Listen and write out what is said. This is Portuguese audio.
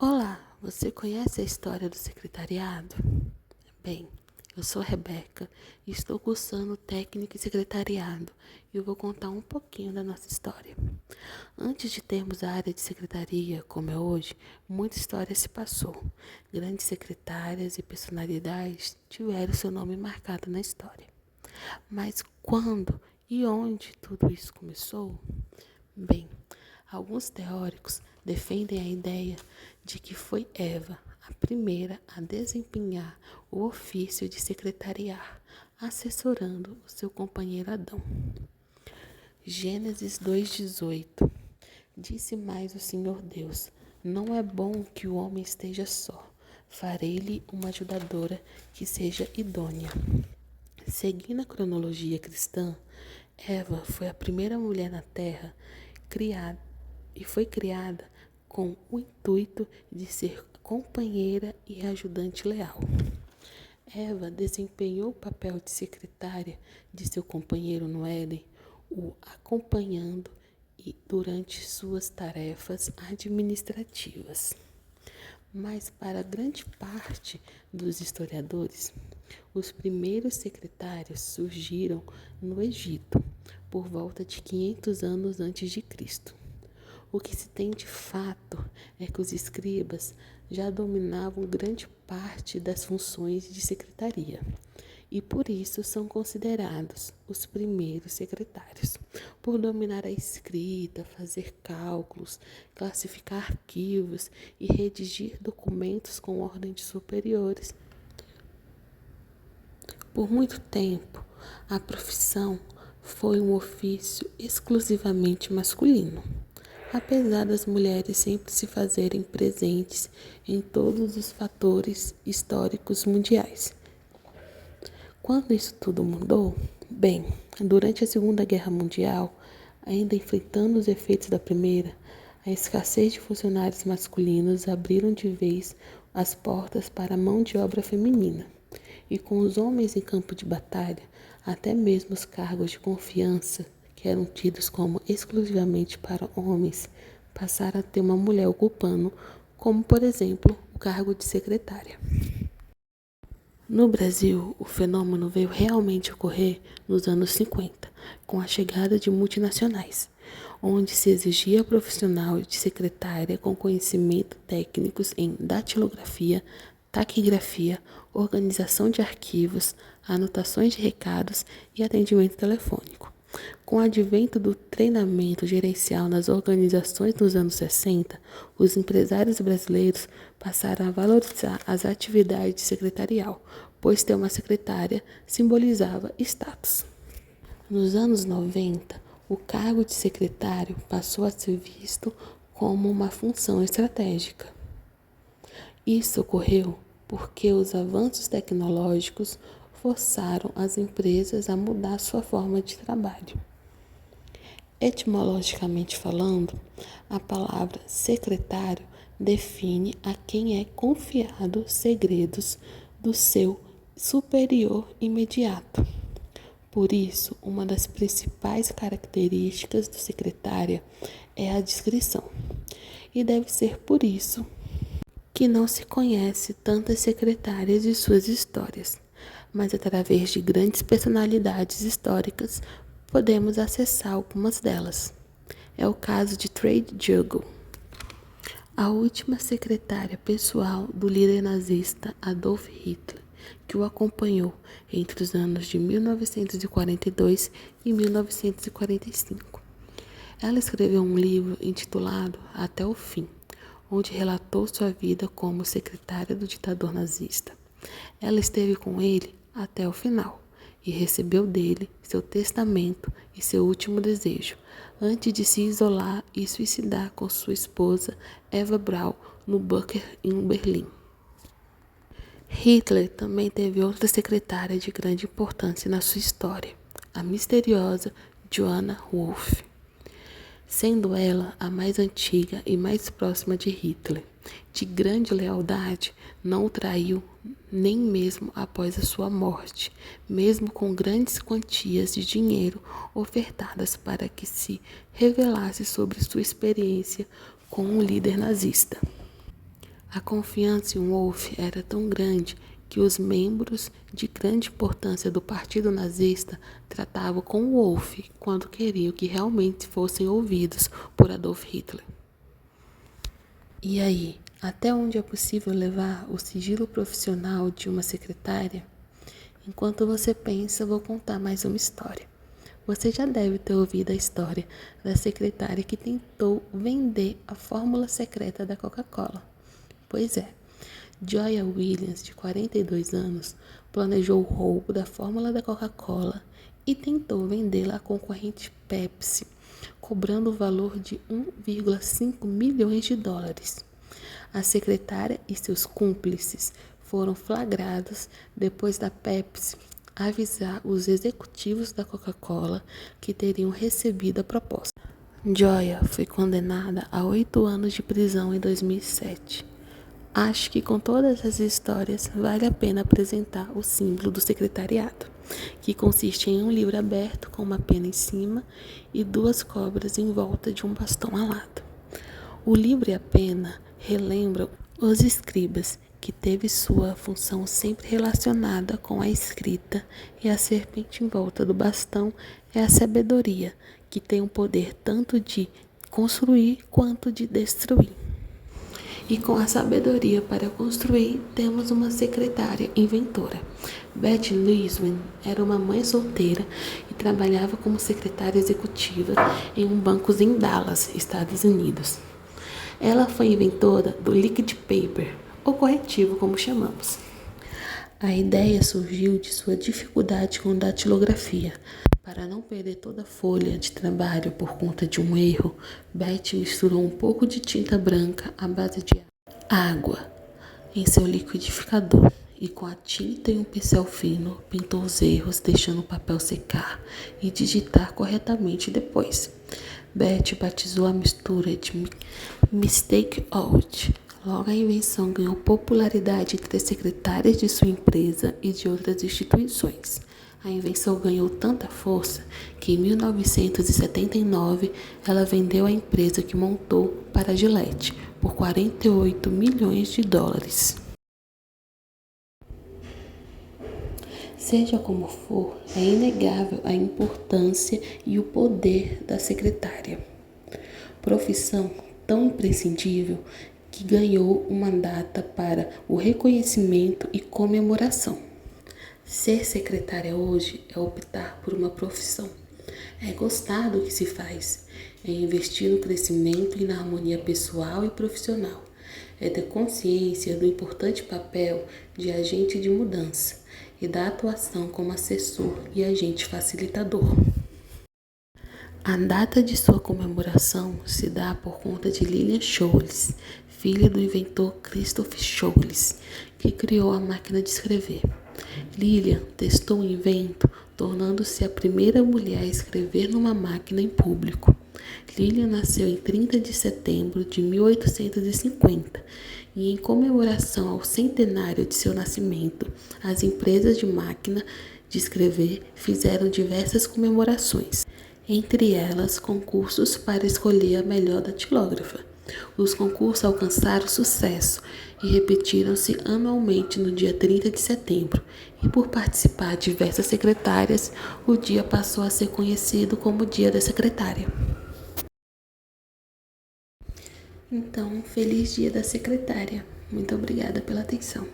Olá, você conhece a história do secretariado? Bem, eu sou Rebeca e estou cursando técnico em secretariado e eu vou contar um pouquinho da nossa história. Antes de termos a área de secretaria como é hoje, muita história se passou. Grandes secretárias e personalidades tiveram seu nome marcado na história. Mas quando e onde tudo isso começou? Bem, alguns teóricos defendem a ideia de que foi Eva a primeira a desempenhar o ofício de secretariar, assessorando o seu companheiro Adão. Gênesis 2:18. Disse mais o Senhor Deus: não é bom que o homem esteja só. Farei-lhe uma ajudadora que seja idônea. Seguindo a cronologia cristã, Eva foi a primeira mulher na Terra criada e foi criada com o intuito de ser companheira e ajudante leal. Eva desempenhou o papel de secretária de seu companheiro no Éden, o acompanhando e durante suas tarefas administrativas. Mas para grande parte dos historiadores, os primeiros secretários surgiram no Egito, por volta de 500 anos antes de Cristo. O que se tem de fato é que os escribas já dominavam grande parte das funções de secretaria e por isso são considerados os primeiros secretários, por dominar a escrita, fazer cálculos, classificar arquivos e redigir documentos com ordens superiores. Por muito tempo, a profissão foi um ofício exclusivamente masculino, apesar das mulheres sempre se fazerem presentes em todos os fatores históricos mundiais. Quando isso tudo mudou? Bem, durante a Segunda Guerra Mundial, ainda enfrentando os efeitos da Primeira, a escassez de funcionários masculinos abriram de vez as portas para a mão de obra feminina. E com os homens em campo de batalha, até mesmo os cargos de confiança, que eram tidos como exclusivamente para homens, passaram a ter uma mulher ocupando, como por exemplo, o cargo de secretária. No Brasil, o fenômeno veio realmente ocorrer nos anos 50, com a chegada de multinacionais, onde se exigia profissional de secretária com conhecimento técnicos em datilografia, taquigrafia, organização de arquivos, anotações de recados e atendimento telefônico. Com o advento do treinamento gerencial nas organizações nos anos 60, os empresários brasileiros passaram a valorizar as atividades secretarial, pois ter uma secretária simbolizava status. Nos anos 90, o cargo de secretário passou a ser visto como uma função estratégica. Isso ocorreu porque os avanços tecnológicos forçaram as empresas a mudar sua forma de trabalho. Etimologicamente falando, a palavra secretário define a quem é confiado segredos do seu superior imediato. Por isso, uma das principais características do secretária é a discrição. E deve ser por isso que não se conhece tantas secretárias e suas histórias, mas através de grandes personalidades históricas podemos acessar algumas delas. É o caso de Trade Juggle, a última secretária pessoal do líder nazista Adolf Hitler, que o acompanhou entre os anos de 1942 e 1945. Ela escreveu um livro intitulado Até o Fim, onde relatou sua vida como secretária do ditador nazista. Ela esteve com ele até o final e recebeu dele seu testamento e seu último desejo, antes de se isolar e suicidar com sua esposa Eva Braun no bunker em Berlim. Hitler também teve outra secretária de grande importância na sua história, a misteriosa Johanna Wolff, sendo ela a mais antiga e mais próxima de Hitler. De grande lealdade, não o traiu nem mesmo após a sua morte, mesmo com grandes quantias de dinheiro ofertadas para que se revelasse sobre sua experiência com um líder nazista. A confiança em Wolff era tão grande que os membros de grande importância do Partido Nazista tratavam com Wolff quando queriam que realmente fossem ouvidos por Adolf Hitler. E aí, até onde é possível levar o sigilo profissional de uma secretária? Enquanto você pensa, vou contar mais uma história. Você já deve ter ouvido a história da secretária que tentou vender a fórmula secreta da Coca-Cola. Pois é, Joya Williams, de 42 anos, planejou o roubo da fórmula da Coca-Cola e tentou vendê-la à concorrente Pepsi, cobrando o valor de 1,5 milhões de dólares. A secretária e seus cúmplices foram flagrados depois da Pepsi avisar os executivos da Coca-Cola que teriam recebido a proposta. Joya foi condenada a 8 anos de prisão em 2007. Acho que com todas as histórias vale a pena apresentar o símbolo do secretariado, que consiste em um livro aberto com uma pena em cima e 2 cobras em volta de um bastão alado. O livro e a pena relembram os escribas, que teve sua função sempre relacionada com a escrita, e a serpente em volta do bastão é a sabedoria, que tem o poder tanto de construir quanto de destruir. E com a sabedoria para construir, temos uma secretária inventora. Beth Liswin era uma mãe solteira e trabalhava como secretária executiva em um banco em Dallas, Estados Unidos. Ela foi inventora do liquid paper, ou corretivo, como chamamos. A ideia surgiu de sua dificuldade com datilografia. Para não perder toda a folha de trabalho por conta de um erro, Beth misturou um pouco de tinta branca à base de água em seu liquidificador e com a tinta e um pincel fino pintou os erros, deixando o papel secar e digitar corretamente depois. Beth batizou a mistura de Mistake Out. Logo, a invenção ganhou popularidade entre as secretárias de sua empresa e de outras instituições. A invenção ganhou tanta força que, em 1979, ela vendeu a empresa que montou para a Gillette por 48 milhões de dólares. Seja como for, é inegável a importância e o poder da secretária. Profissão tão imprescindível que ganhou uma data para o reconhecimento e comemoração. Ser secretária hoje é optar por uma profissão. É gostar do que se faz. É investir no crescimento e na harmonia pessoal e profissional. É ter consciência do importante papel de agente de mudança e da atuação como assessor e agente facilitador. A data de sua comemoração se dá por conta de Lilian Scholes, filha do inventor Christoph Scholes, que criou a máquina de escrever. Lilian testou o invento, tornando-se a primeira mulher a escrever numa máquina em público. Lilian nasceu em 30 de setembro de 1850 e, em comemoração ao centenário de seu nascimento, as empresas de máquina de escrever fizeram diversas comemorações, entre elas concursos para escolher a melhor datilógrafa. Os concursos alcançaram sucesso e repetiram-se anualmente no dia 30 de setembro, e por participar diversas secretárias, o dia passou a ser conhecido como Dia da Secretária. Então, feliz Dia da Secretária. Muito obrigada pela atenção.